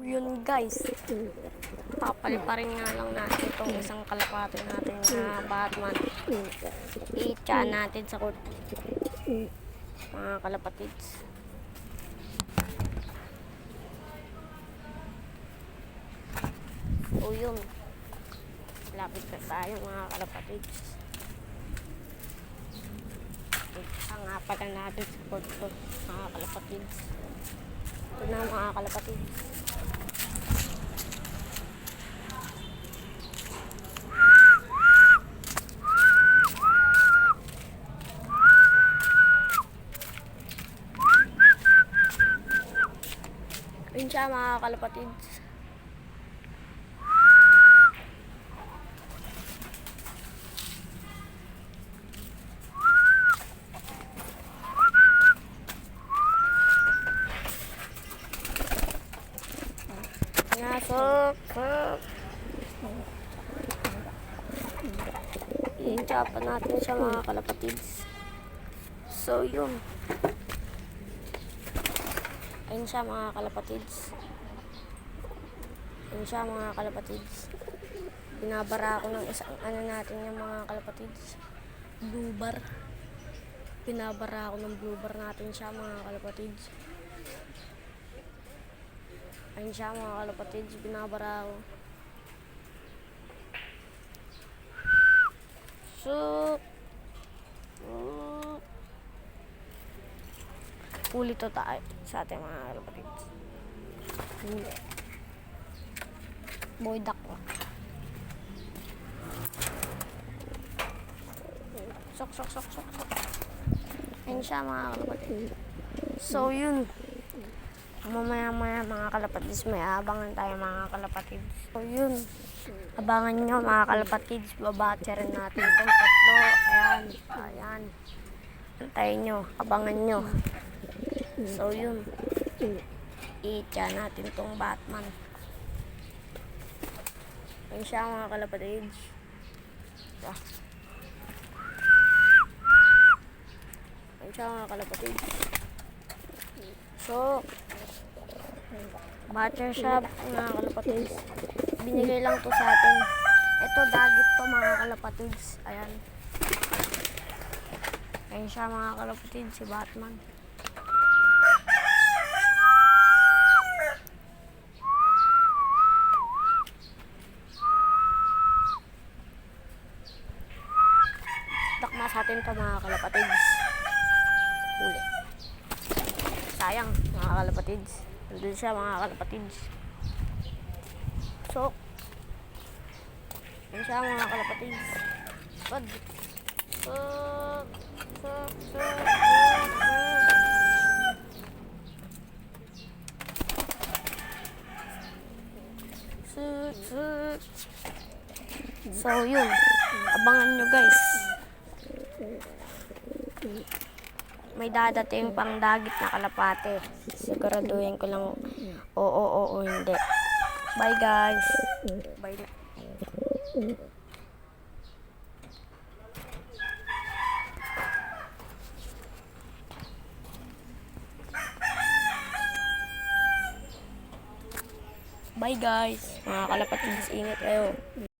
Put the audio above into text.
Yun guys, papaliparin nga lang natin itong isang kalapate natin na Batman. I-tiyaan natin sa court, mga kalapatids. O yun, lapit na tayo mga kalapatids. I-tiyaan nga pala natin sa court to, mga kalapatids. Ito na mga kalapatids. Yun siya mga kalapatids. Nasok. I-chapa natin siya mga kalapatids. So yun. Ayun siya mga kalapatids. Ayun siya mga kalapatids. Binabara ako ng isang ano natin yung mga kalapatids. Blue bar. Binabara ako ng blue bar natin siya mga kalapatids. Ayun siya mga kalapatids. Binabara ako. So huli to tayo sa ating mga kalapatids. Hindi. Boy duck ko. Sok. Ayun siya mga kalapatids. So yun. Mamaya mga kalapatids, may abangan tayo mga kalapatids. So yun. Abangan nyo mga kalapatids. Babatya rin natin itong tatlo. Ayan. Antayin nyo. Abangan nyo. So yun, i-tya natin tong Batman. Ayun siya mga kalapatids. Ayun siya mga kalapatids. So batcher siya mga kalapatids. Binigay lang to sa atin. Ito dagit to mga kalapatids. Ayan. Ayun siya mga kalapatids, si Batman. Takma sa atin ito mga kalapatids. Huli. Sayang mga kalapatids. Nandun siya mga kalapatids. So yun siya mga kalapatids. So yun, abangan nyo guys. May dadating pang dagit na kalapate. Siguraduhin ko lang oo hindi. Bye guys. Bye. Bye guys. Mga kalapatids, ingat kayo.